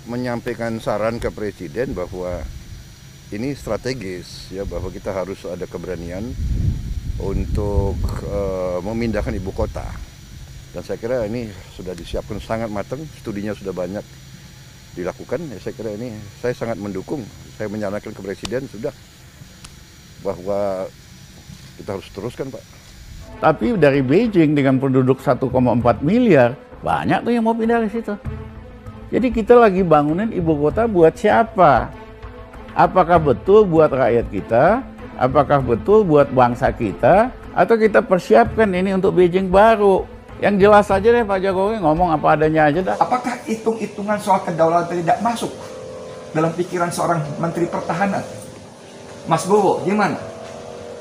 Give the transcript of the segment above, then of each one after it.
menyampaikan saran ke Presiden bahwa ini strategis ya, bahwa kita harus ada keberanian untuk memindahkan ibu kota. Dan saya kira ini sudah disiapkan sangat matang, studinya sudah banyak dilakukan. Ya, saya kira ini saya sangat mendukung. Saya menyarankan ke Presiden sudah bahwa kita harus teruskan, Pak. Tapi dari Beijing dengan penduduk 1,4 miliar, banyak tuh yang mau pindah ke situ. Jadi kita lagi bangunin ibu kota buat siapa? Apakah betul buat rakyat kita? Apakah betul buat bangsa kita? Atau kita persiapkan ini untuk Beijing baru? Yang jelas saja deh Pak Jokowi ngomong apa adanya aja dah. Apakah hitung-hitungan soal kedaulatan tidak masuk dalam pikiran seorang Menteri Pertahanan? Mas Bowo, gimana?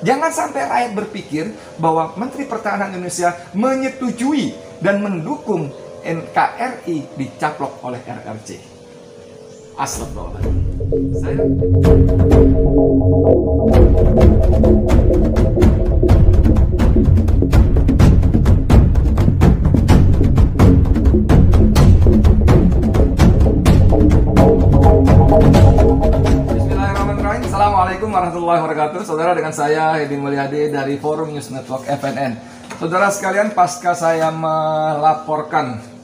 Jangan sampai rakyat berpikir bahwa Menteri Pertahanan Indonesia menyetujui dan mendukung NKRI dicaplok oleh RRC. Astagfirullahaladzim. Bismillahirrahmanirrahim. Assalamualaikum warahmatullahi wabarakatuh. Saudara, dengan saya Hedi Mulyadi dari Forum News Network FNN. Saudara sekalian, pasca saya melaporkan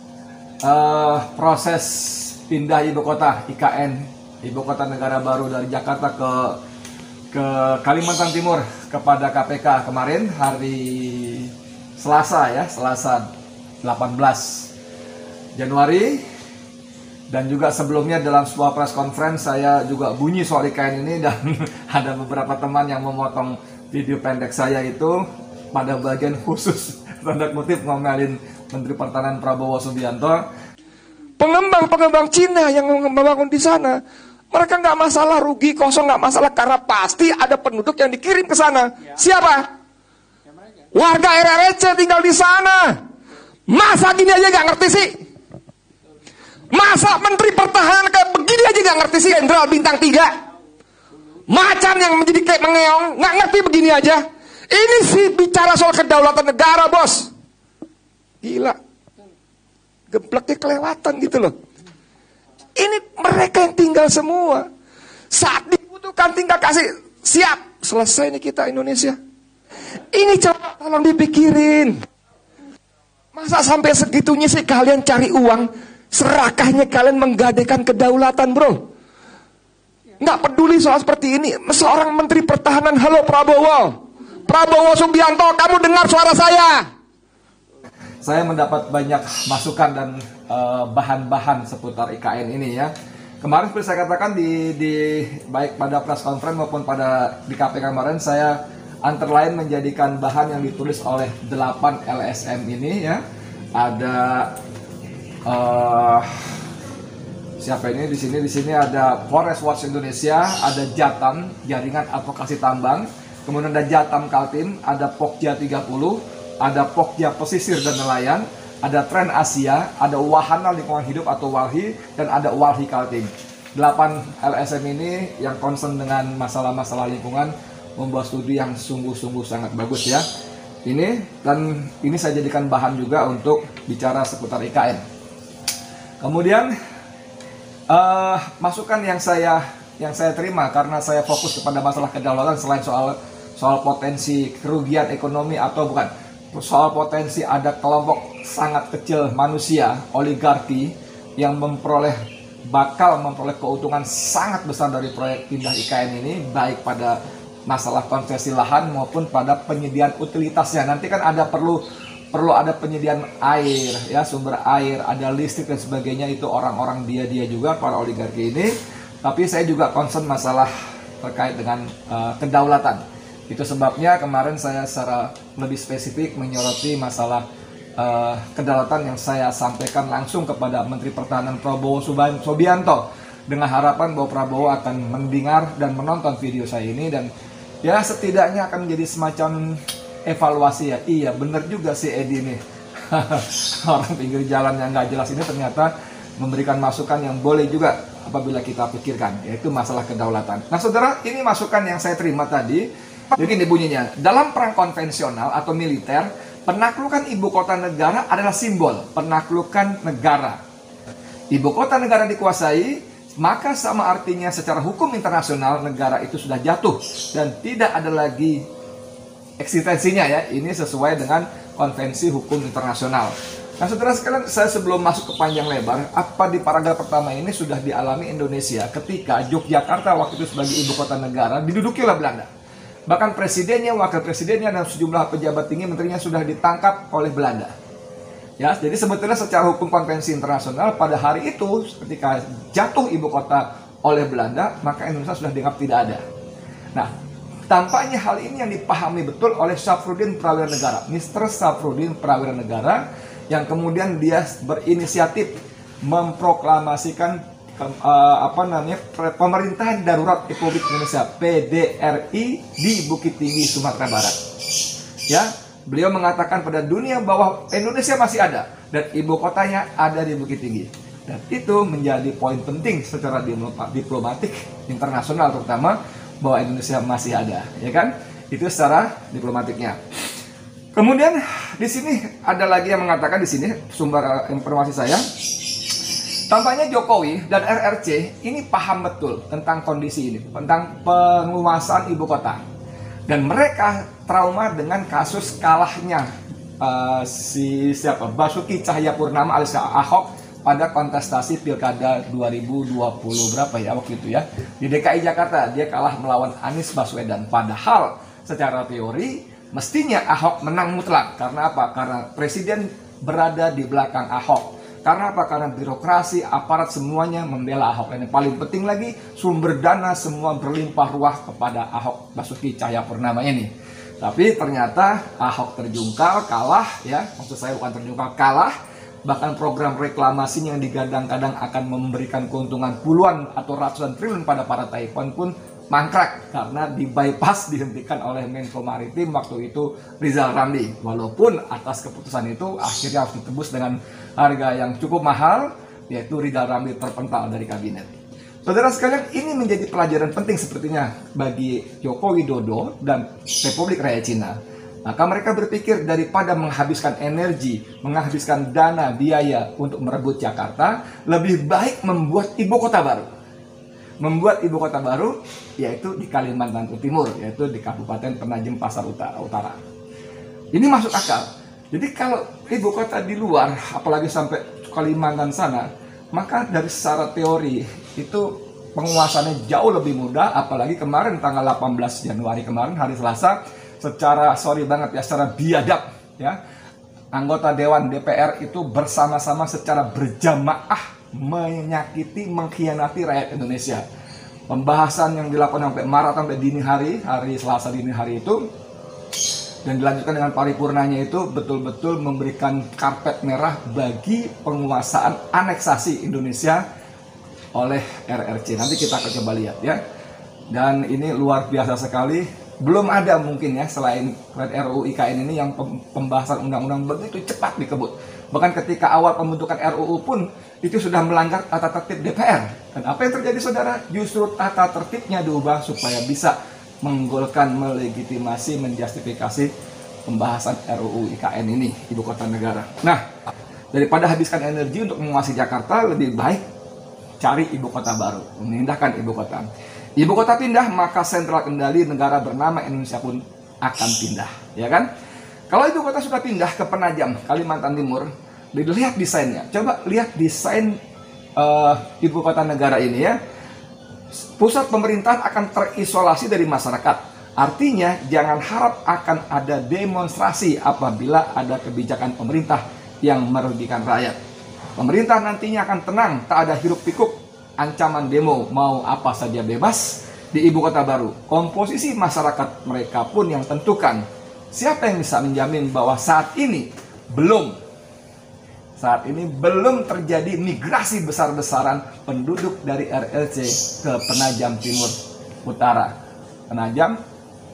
proses pindah ibu kota IKN, ibu kota negara baru dari Jakarta ke Kalimantan Timur kepada KPK kemarin hari Selasa ya, Selasa 18 Januari, dan juga sebelumnya dalam sebuah press conference saya juga bunyi soal IKN ini, dan ada beberapa teman yang memotong video pendek saya itu pada bagian khusus tanda kutip ngomelin Menteri Pertahanan Prabowo Subianto. Pengembang Cina yang membangun di sana, mereka nggak masalah rugi kosong, nggak masalah, karena pasti ada penduduk yang dikirim ke sana. Siapa? Warga RRC tinggal di sana. Masa gini aja nggak ngerti sih? Masa Menteri Pertahanan kayak begini aja nggak ngerti sih? Jenderal bintang 3 macan yang menjadi kayak mengeong, nggak ngerti begini aja. Ini sih bicara soal kedaulatan negara, bos. Gila, gebleknya kelewatan gitu loh. Ini mereka yang tinggal semua. Saat dibutuhkan tinggal kasih, siap, selesai nih kita Indonesia. Ini coba tolong dipikirin. Masa sampai segitunya sih kalian cari uang, serakahnya kalian menggadaikan kedaulatan, bro. Nggak peduli soal seperti ini. Seorang Menteri Pertahanan, halo Prabowo Subianto, kamu dengar suara saya? Saya mendapat banyak masukan dan bahan-bahan seputar IKN ini ya. Kemarin seperti saya katakan di baik pada press conference maupun di KPK kemarin, saya antara lain menjadikan bahan yang ditulis oleh 8 LSM ini ya. Ada siapa ini di sini ada Forest Watch Indonesia, ada Jatam, Jaringan Advokasi Tambang, kemudian ada Jatam Kaltim, ada Pokja 30, ada Pokja Pesisir dan Nelayan, ada Tren Asia, ada Wahana Lingkungan Hidup atau WALHI, dan ada WALHI Kaltim. 8 LSM ini yang concern dengan masalah-masalah lingkungan membuat studi yang sungguh-sungguh sangat bagus ya. Ini saya jadikan bahan juga untuk bicara seputar IKN. Kemudian masukan yang saya terima karena saya fokus kepada masalah kedaulatan, selain soal potensi kerugian ekonomi atau bukan, soal potensi ada kelompok sangat kecil manusia, oligarki, yang bakal memperoleh keuntungan sangat besar dari proyek pindah IKN ini, baik pada masalah konsesi lahan maupun pada penyediaan utilitasnya. Nanti kan perlu ada penyediaan air, ya, sumber air, ada listrik dan sebagainya, itu orang-orang dia juga para oligarki ini. Tapi saya juga concern masalah terkait dengan kedaulatan. Itu sebabnya kemarin saya secara lebih spesifik menyoroti masalah kedaulatan yang saya sampaikan langsung kepada Menteri Pertahanan Prabowo Subianto, dengan harapan bahwa Prabowo akan mendengar dan menonton video saya ini, dan ya setidaknya akan menjadi semacam evaluasi ya. Iya bener juga si Edi nih orang pinggir jalan yang nggak jelas ini ternyata memberikan masukan yang boleh juga apabila kita pikirkan, yaitu masalah kedaulatan. Nah saudara, ini masukan yang saya terima tadi. Jadi ini bunyinya, dalam perang konvensional atau militer, penaklukan ibu kota negara adalah simbol penaklukan negara. ibu kota negara dikuasai, maka sama artinya secara hukum internasional negara itu sudah jatuh dan tidak ada lagi eksistensinya ya. Ini sesuai dengan konvensi hukum internasional. Nah saudara sekalian, saya sebelum masuk ke panjang lebar, apa di paragraf pertama ini sudah dialami Indonesia ketika Yogyakarta waktu itu sebagai ibu kota negara diduduki oleh Belanda. Bahkan presidennya, wakil presidennya, dan sejumlah pejabat tinggi menterinya sudah ditangkap oleh Belanda. Ya, jadi sebetulnya secara hukum konvensi internasional pada hari itu ketika jatuh ibu kota oleh Belanda, maka Indonesia sudah dianggap tidak ada. Nah, tampaknya hal ini yang dipahami betul oleh Syafruddin Prawira Negara, Mr. Syafruddin Prawira Negara, yang kemudian dia berinisiatif memproklamasikan pemerintahan darurat Republik Indonesia PDRI di Bukit Tinggi, Sumatera Barat. Ya, beliau mengatakan pada dunia bahwa Indonesia masih ada dan ibu kotanya ada di Bukit Tinggi. Dan itu menjadi poin penting secara diplomatik internasional, terutama bahwa Indonesia masih ada, ya kan? Itu secara diplomatiknya. Kemudian di sini ada lagi yang mengatakan, di sini sumber informasi saya, tampaknya Jokowi dan RRC ini paham betul tentang kondisi ini, tentang penguasaan ibu kota. Dan mereka trauma dengan kasus kalahnya Basuki Cahayapurnama alias Ahok pada kontestasi Pilkada 2020 berapa ya waktu itu ya. Di DKI Jakarta dia kalah melawan Anies Baswedan. Padahal secara teori mestinya Ahok menang mutlak. Karena apa? Karena presiden berada di belakang Ahok. Karena apa? Karena birokrasi, aparat semuanya membela Ahok. Dan yang paling penting lagi, sumber dana semua berlimpah ruah kepada Ahok Basuki Cahayapurnama ini. Tapi ternyata Ahok terjungkal, kalah ya. Maksud saya bukan terjungkal, kalah. Bahkan program reklamasinya yang digadang-gadang akan memberikan keuntungan puluhan atau ratusan triliun pada para Taiwan pun mangkrak karena di bypass, dihentikan oleh Menko Maritim waktu itu Rizal Ramli. Walaupun atas keputusan itu akhirnya harus ditebus dengan harga yang cukup mahal, yaitu Rizal Ramli terpental dari kabinet. Saudara sekalian, ini menjadi pelajaran penting sepertinya bagi Joko Widodo dan Republik Rakyat Cina. Maka mereka berpikir daripada menghabiskan energi, menghabiskan dana, biaya untuk merebut Jakarta, lebih baik membuat ibu kota baru. Membuat ibu kota baru yaitu di Kalimantan Timur, yaitu di Kabupaten Penajem Pasar Utara. Ini masuk akal. Jadi kalau ibu kota di luar, apalagi sampai Kalimantan sana, maka dari secara teori itu penguasaannya jauh lebih mudah. Apalagi kemarin tanggal 18 Januari kemarin, hari Selasa, secara biadab ya, anggota Dewan DPR itu bersama-sama secara berjamaah menyakiti, mengkhianati rakyat Indonesia. Pembahasan yang dilakukan sampai maret, sampai dini hari Selasa dini hari itu, dan dilanjutkan dengan paripurnanya itu betul-betul memberikan karpet merah bagi penguasaan aneksasi Indonesia oleh RRC. Nanti kita akan coba lihat ya. Dan ini luar biasa sekali. Belum ada mungkin ya selain RUU IKN ini yang pembahasan undang-undang begitu cepat dikebut. Bahkan ketika awal pembentukan RUU pun itu sudah melanggar tata tertib DPR. Dan apa yang terjadi saudara? Justru tata tertibnya diubah supaya bisa menggolkan, melegitimasi, menjustifikasi pembahasan RUU IKN ini, ibu kota negara. Nah, daripada habiskan energi untuk menguasai Jakarta, lebih baik cari ibu kota baru, memindahkan ibu kota. Ibu kota pindah, maka sentral kendali negara bernama Indonesia pun akan pindah, ya kan? Kalau ibu kota sudah pindah ke Penajam, Kalimantan Timur, dilihat desainnya. Coba lihat desain ibu kota negara ini ya. Pusat pemerintahan akan terisolasi dari masyarakat. Artinya jangan harap akan ada demonstrasi apabila ada kebijakan pemerintah yang merugikan rakyat. Pemerintah nantinya akan tenang, tak ada hiruk pikuk, ancaman demo mau apa saja bebas di ibu kota baru. Komposisi masyarakat mereka pun yang tentukan. Siapa yang bisa menjamin bahwa saat ini belum terjadi migrasi besar-besaran penduduk dari RRC ke Penajam Timur Utara, Penajam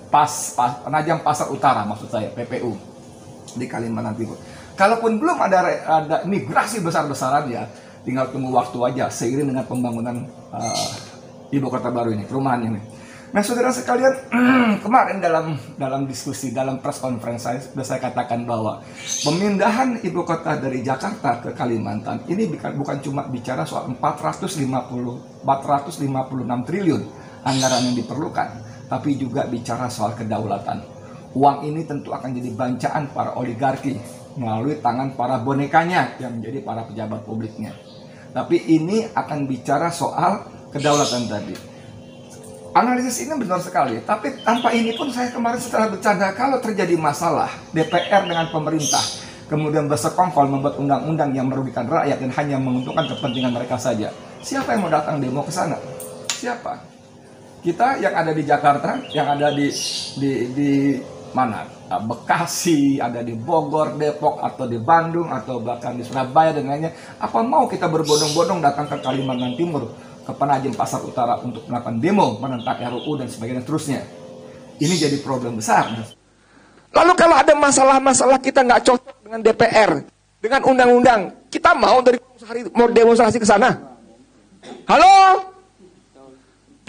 Pasar Utara maksud saya, PPU di Kalimantan Timur. Kalaupun belum ada migrasi besar-besaran ya, tinggal tunggu waktu aja seiring dengan pembangunan ibu kota baru ini, perumahan ini. Nah, saudara sekalian, kemarin dalam diskusi, dalam press conference saya katakan bahwa pemindahan ibu kota dari Jakarta ke Kalimantan ini bukan cuma bicara soal 456 triliun anggaran yang diperlukan, tapi juga bicara soal kedaulatan. Uang ini tentu akan jadi bancaan para oligarki melalui tangan para bonekanya yang menjadi para pejabat publiknya. Tapi ini akan bicara soal kedaulatan tadi. Analisis ini benar sekali, tapi tanpa ini pun saya kemarin setelah bercanda, kalau terjadi masalah DPR dengan pemerintah, kemudian bersekongkol membuat undang-undang yang merugikan rakyat dan hanya menguntungkan kepentingan mereka saja, siapa yang mau datang demo ke sana? Siapa? Kita yang ada di Jakarta, yang ada di mana? Bekasi, ada di Bogor, Depok, atau di Bandung, atau bahkan di Surabaya dan lainnya, apa mau kita berbondong-bondong datang ke Kalimantan Timur, ke Penajem Pasar Utara untuk melakukan demo menentang RUU dan sebagainya terusnya? Ini jadi problem besar. Lalu kalau ada masalah-masalah kita nggak cocok dengan DPR, dengan undang-undang, kita mau mau demonstrasi ke sana? Halo?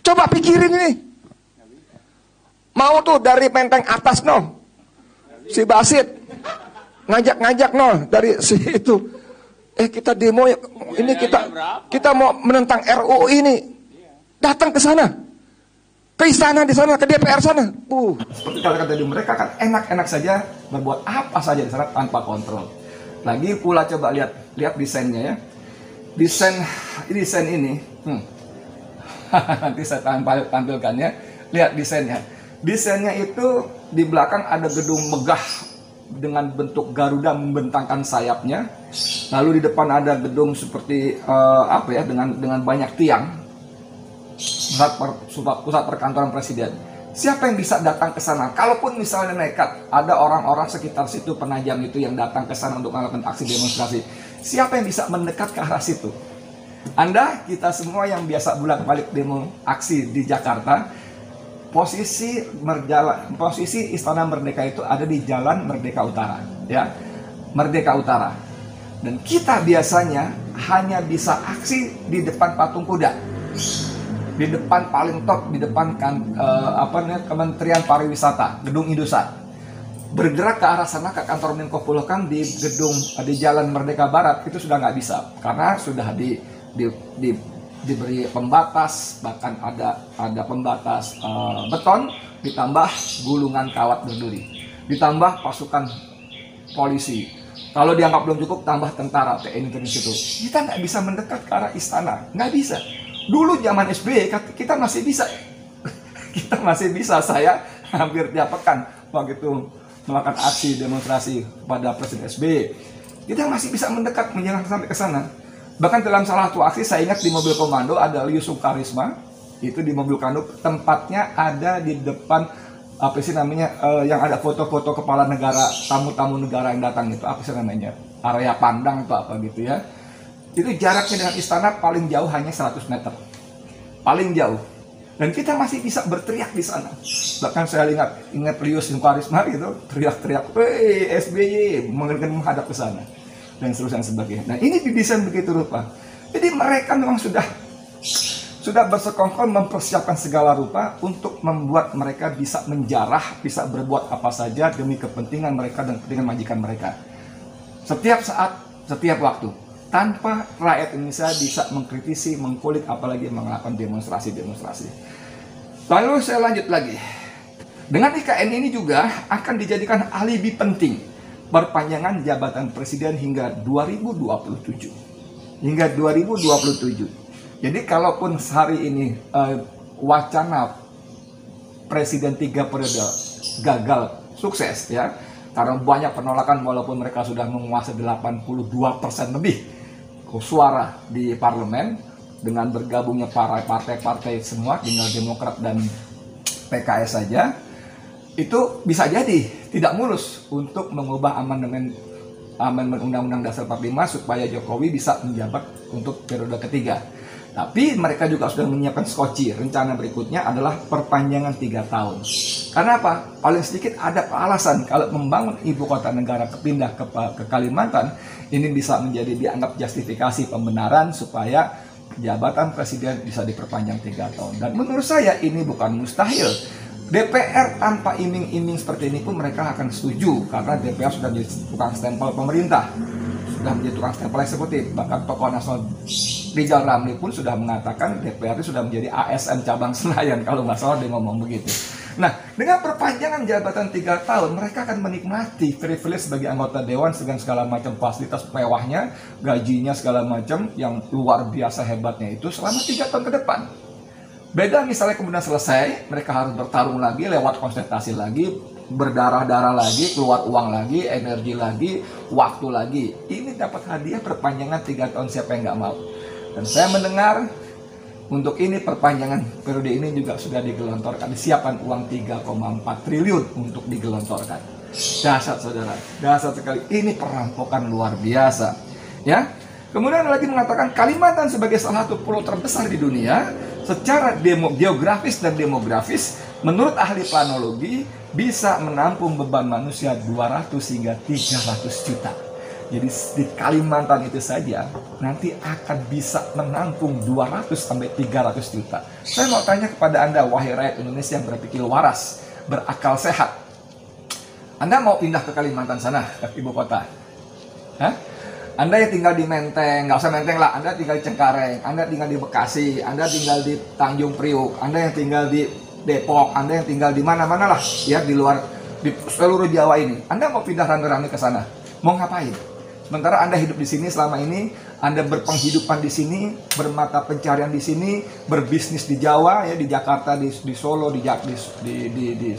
Coba pikirin ini. Mau tuh dari Menteng atas no, si Basit ngajak no dari si itu. Kita demo, ini kita mau menentang RUU ini, datang ke sana, ke istana di sana, ke DPR sana. Seperti kata tadi, mereka kan enak-enak saja berbuat apa saja di sana tanpa kontrol. Lagi pula coba lihat desainnya ya, desain ini, nanti saya tampilkan ya. Lihat desainnya. Desainnya itu di belakang ada gedung megah dengan bentuk Garuda membentangkan sayapnya. Lalu di depan ada gedung seperti dengan banyak tiang, pusat perkantoran presiden. Siapa yang bisa datang ke sana? Kalaupun misalnya nekat, ada orang-orang sekitar situ Penajam itu yang datang ke sana untuk melakukan aksi demonstrasi. Siapa yang bisa mendekat ke arah situ? Anda, kita semua yang biasa bolak-balik demo aksi di Jakarta, posisi Istana Merdeka itu ada di Jalan Merdeka Utara, ya, Merdeka Utara. Dan kita biasanya hanya bisa aksi di depan patung kuda, di depan paling top, di depan Kementerian Pariwisata, Gedung Indosat. Bergerak ke arah sana ke kantor Menko Polhukam di gedung di Jalan Merdeka Barat itu sudah nggak bisa karena sudah diberi pembatas, bahkan ada pembatas beton, ditambah gulungan kawat berduri, ditambah pasukan polisi. Kalau dianggap belum cukup, tambah tentara TNI di situ. Kita nggak bisa mendekat ke arah istana, nggak bisa. Dulu zaman SBY kita masih bisa, Saya hampir tiap pekan begitu melakukan aksi demonstrasi pada Presiden SBY. Kita masih bisa mendekat menjelang sampai ke sana. Bahkan dalam salah satu aksi saya ingat di mobil komando ada Yusuf Karisma, itu di mobil komando tempatnya ada di depan yang ada foto-foto kepala negara, tamu-tamu negara yang datang itu area pandang atau apa gitu ya. Itu jaraknya dengan istana paling jauh hanya 100 meter, paling jauh. Dan kita masih bisa berteriak di sana. Bahkan saya ingat Yusuf Karisma gitu teriak-teriak, "Woi SBY," menghadap ke sana. Dan seterusnya sebagainya. Nah, ini didesain begitu rupa. Jadi mereka memang sudah bersekongkol mempersiapkan segala rupa untuk membuat mereka bisa menjarah, bisa berbuat apa saja demi kepentingan mereka dan kepentingan majikan mereka. Setiap saat, setiap waktu, tanpa rakyat Indonesia bisa mengkritisi, mengkulik, apalagi melakukan demonstrasi-demonstrasi. Lalu saya lanjut lagi. Dengan IKN ini juga akan dijadikan alibi penting perpanjangan jabatan presiden hingga 2027. Hingga 2027. Jadi kalaupun hari ini wacana presiden 3 periode gagal sukses ya, karena banyak penolakan walaupun mereka sudah menguasai 82% lebih suara di parlemen dengan bergabungnya para partai-partai semua, tinggal Demokrat dan PKS saja. Itu bisa jadi tidak mulus untuk mengubah amandemen Undang-Undang Dasar 45 supaya Jokowi bisa menjabat untuk periode ketiga. Tapi mereka juga sudah menyiapkan skoci. Rencana berikutnya adalah perpanjangan 3 tahun. Karena apa? Paling sedikit ada alasan kalau membangun ibu kota negara pindah ke Kalimantan, ini bisa menjadi dianggap justifikasi pembenaran supaya jabatan presiden bisa diperpanjang 3 tahun. Dan menurut saya ini bukan mustahil. DPR tanpa iming-iming seperti ini pun mereka akan setuju, karena DPR sudah menjadi tukang stempel pemerintah, sudah menjadi tukang stempel eksekutif. Bahkan tokoh nasional Rizal Ramli pun sudah mengatakan DPR itu sudah menjadi ASN cabang Senayan, kalau nggak salah dia ngomong begitu. Nah, dengan perpanjangan jabatan 3 tahun, mereka akan menikmati privilege sebagai anggota dewan dengan segala macam fasilitas mewahnya, gajinya segala macam yang luar biasa hebatnya itu selama 3 tahun ke depan. Beda misalnya kemudian selesai, mereka harus bertarung lagi, lewat kontestasi lagi, berdarah-darah lagi, keluar uang lagi, energi lagi, waktu lagi. Ini dapat hadiah perpanjangan 3 tahun, siapa yang nggak mau? Dan saya mendengar untuk ini perpanjangan periode ini juga sudah digelontorkan, disiapkan uang 3,4 triliun untuk digelontorkan. Dahsyat saudara, dahsyat sekali. Ini perampokan luar biasa. Ya. Kemudian lagi mengatakan Kalimantan sebagai salah satu pulau terbesar di dunia, secara geografis dan demografis, menurut ahli planologi bisa menampung beban manusia 200 hingga 300 juta. Jadi di Kalimantan itu saja nanti akan bisa menampung 200 sampai 300 juta. Saya mau tanya kepada Anda, wahai rakyat Indonesia yang berpikir waras, berakal sehat. Anda mau pindah ke Kalimantan sana, ke ibu kota? Hah? Anda yang tinggal di Menteng, nggak usah Menteng lah, Anda tinggal di Cengkareng, Anda tinggal di Bekasi, Anda tinggal di Tanjung Priuk, Anda yang tinggal di Depok, Anda yang tinggal di mana-mana lah, ya di luar, di seluruh Jawa ini. Anda mau pindah rame-rame ke sana, mau ngapain? Sementara Anda hidup di sini selama ini, Anda berpenghidupan di sini, bermata pencarian di sini, berbisnis di Jawa, ya di Jakarta, di Solo, di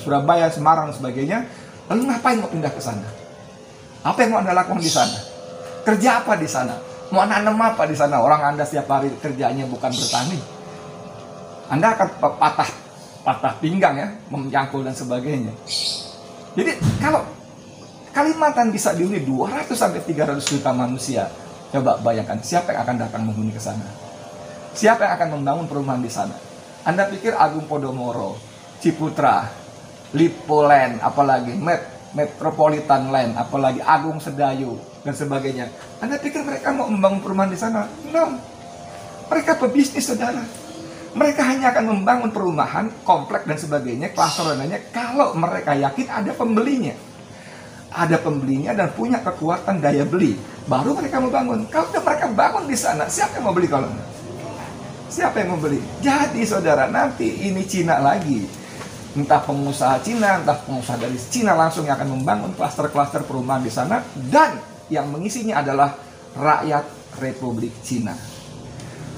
Surabaya, Semarang, sebagainya. Lalu ngapain mau pindah ke sana? Apa yang mau Anda lakukan di sana? Kerja apa di sana? Mau nanam apa di sana? Orang Anda setiap hari kerjanya bukan bertani. Anda akan patah pinggang ya, menyangkul dan sebagainya. Jadi kalau Kalimantan bisa dihuni 200 sampai 300 juta manusia, coba bayangkan siapa yang akan datang menghuni ke sana? Siapa yang akan membangun perumahan di sana? Anda pikir Agung Podomoro, Ciputra, Lipo Land, apalagi Metropolitan Land, apalagi Agung Sedayu dan sebagainya. Anda pikir mereka mau membangun perumahan di sana? No. Mereka pebisnis, saudara. Mereka hanya akan membangun perumahan, komplek dan sebagainya, klaster dan lainnya, kalau mereka yakin ada pembelinya. Ada pembelinya dan punya kekuatan daya beli, baru mereka mau bangun. Kalau mereka bangun di sana, siapa yang mau beli kalau enggak? Siapa yang mau beli? Jadi saudara, nanti ini Cina lagi. Entah pengusaha Cina, entah pengusaha dari Cina langsung yang akan membangun klaster-klaster perumahan di sana, dan yang mengisinya adalah rakyat Republik Cina.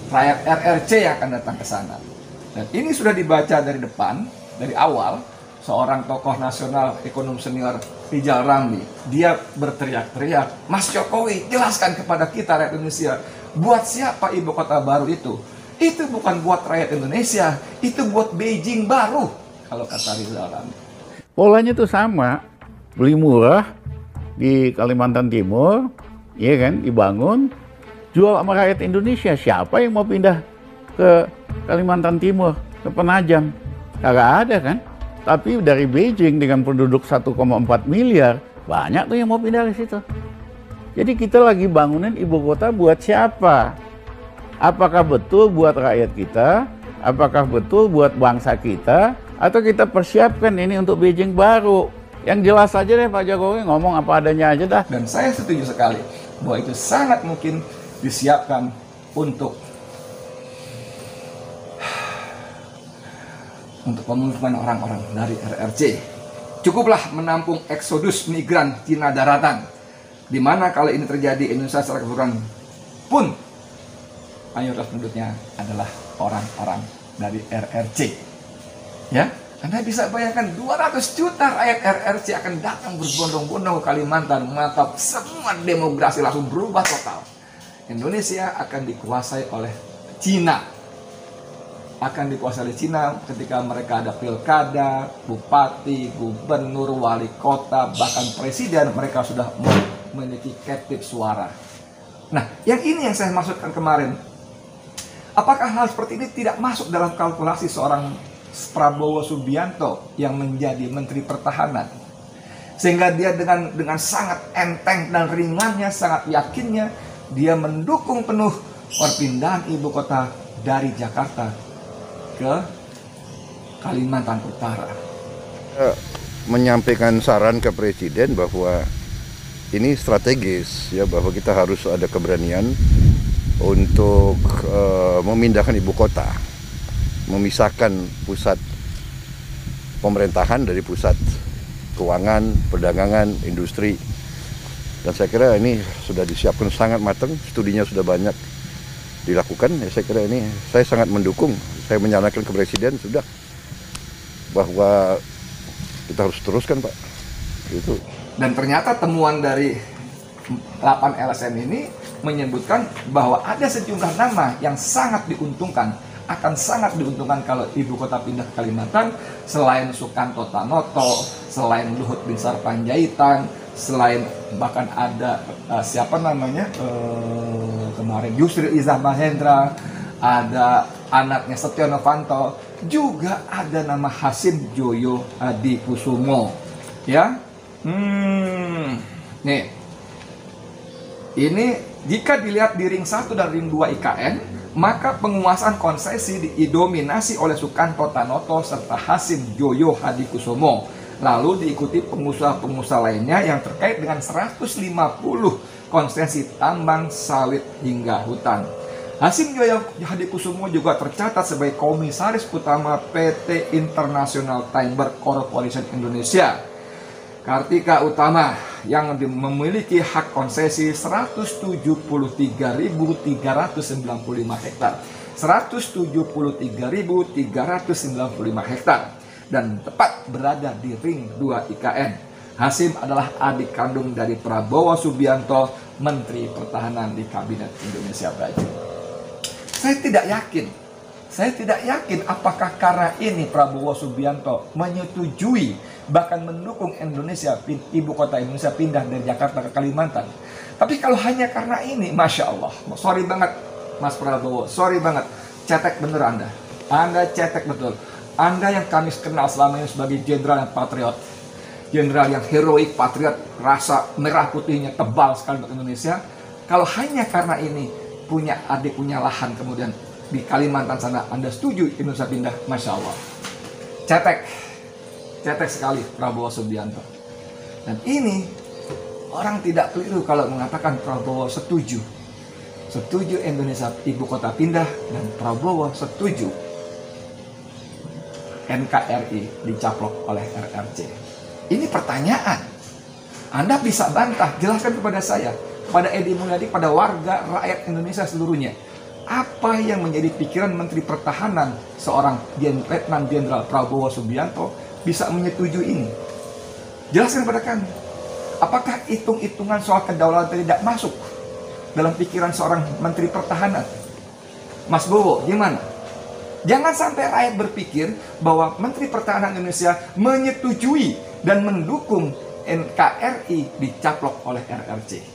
Rakyat RRC yang akan datang ke sana. Dan ini sudah dibaca dari depan, dari awal. Seorang tokoh nasional, ekonom senior Rizal Ramli, dia berteriak-teriak, Mas Jokowi, jelaskan kepada kita rakyat Indonesia, buat siapa ibu kota baru itu? Itu bukan buat rakyat Indonesia, itu buat Beijing baru, kalau kata Rizal Ramli. Polanya tuh sama, beli murah di Kalimantan Timur, ya kan, dibangun, jual sama rakyat Indonesia. Siapa yang mau pindah ke Kalimantan Timur, ke Penajam? Kagak ada kan? Tapi dari Beijing dengan penduduk 1,4 miliar, banyak tuh yang mau pindah ke situ. Jadi kita lagi bangunin ibu kota buat siapa? Apakah betul buat rakyat kita? Apakah betul buat bangsa kita? Atau kita persiapkan ini untuk Beijing baru? Yang jelas aja deh Pak Jokowi, ngomong apa adanya aja dah. Dan saya setuju sekali bahwa itu sangat mungkin disiapkan untuk pemukiman orang-orang dari RRC. Cukuplah menampung eksodus migran Cina daratan, di mana kalau ini terjadi Indonesia secara keseluruhan pun mayoritas penduduknya adalah orang-orang dari RRC. Ya, Anda bisa bayangkan 200 juta rakyat RRC akan datang berbondong-bondong ke Kalimantan, maka semua demografi langsung berubah total. Indonesia akan dikuasai oleh Cina. Akan dikuasai oleh Cina ketika mereka ada pilkada, bupati, gubernur, wali kota, bahkan presiden, mereka sudah memiliki captive suara. Nah, yang ini yang saya maksudkan kemarin. Apakah hal seperti ini tidak masuk dalam kalkulasi seorang Prabowo Subianto yang menjadi Menteri Pertahanan? Sehingga dia dengan sangat enteng dan ringannya, sangat yakinnya, dia mendukung penuh perpindahan ibu kota dari Jakarta ke Kalimantan Utara. Menyampaikan saran ke Presiden bahwa ini strategis, ya, bahwa kita harus ada keberanian untuk memindahkan ibu kota, memisahkan pusat pemerintahan dari pusat keuangan, perdagangan, industri. Dan saya kira ini sudah disiapkan sangat matang, studinya sudah banyak dilakukan. Ya, saya kira ini saya sangat mendukung. Saya menyarankan ke Presiden sudah bahwa kita harus teruskan, Pak. Itu. Dan ternyata temuan dari 8 LSM ini menyebutkan bahwa ada sejumlah nama yang sangat diuntungkan, akan sangat diuntungkan kalau ibu kota pindah ke Kalimantan, selain Sukanto Tanoto, selain Luhut Binsar Panjaitan, selain bahkan ada kemarin Yusril Izzah Mahendra, ada anaknya Setia Novanto, juga ada nama Hasim Joyo Hadikusumo, ya. Nih, ini jika dilihat di ring 1 dan ring 2 IKN, maka penguasaan konsesi didominasi oleh Sukanto Tanoto serta Hasim Joyo Hadikusumo. Lalu diikuti pengusaha-pengusaha lainnya yang terkait dengan 150 konsesi tambang, sawit, hingga hutan. Hasim Joyo Hadikusumo juga tercatat sebagai komisaris utama PT International Timber Corporation Indonesia. Kartika Utama yang memiliki hak konsesi 173.395 hektar. 173.395 hektar. Dan tepat berada di ring 2 IKN. Hasim adalah adik kandung dari Prabowo Subianto, Menteri Pertahanan di Kabinet Indonesia Maju. Saya tidak yakin apakah karena ini Prabowo Subianto menyetujui bahkan mendukung Indonesia, ibu kota Indonesia pindah dari Jakarta ke Kalimantan. Tapi kalau hanya karena ini, Masya Allah, sorry banget Mas Prabowo, sorry banget, cetek bener Anda cetek betul. Anda yang kami kenal selama ini sebagai jenderal yang patriot, jenderal yang heroik, patriot, rasa merah putihnya tebal sekali untuk Indonesia. Kalau hanya karena ini punya adik, punya lahan, kemudian di Kalimantan sana Anda setuju Indonesia pindah, Masya Allah, cetek sekali Prabowo Subianto. Dan ini orang tidak keliru kalau mengatakan Prabowo setuju Indonesia ibu kota pindah, dan Prabowo setuju NKRI dicaplok oleh RRC. Ini pertanyaan. Anda bisa bantah, jelaskan kepada saya, kepada Edi Mulyadi, pada warga rakyat Indonesia seluruhnya. Apa yang menjadi pikiran Menteri Pertahanan seorang Letnan Jenderal Prabowo Subianto bisa menyetujui ini? Jelaskan kepada kami. Apakah hitung-hitungan soal kedaulatan tidak masuk dalam pikiran seorang Menteri Pertahanan? Mas Bowo, gimana? Jangan sampai rakyat berpikir bahwa Menteri Pertahanan Indonesia menyetujui dan mendukung NKRI dicaplok oleh RRC.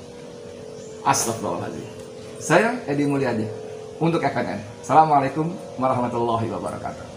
Astagfirullahaladzim. Saya Edi Mulyadi untuk FNN. Assalamualaikum warahmatullahi wabarakatuh.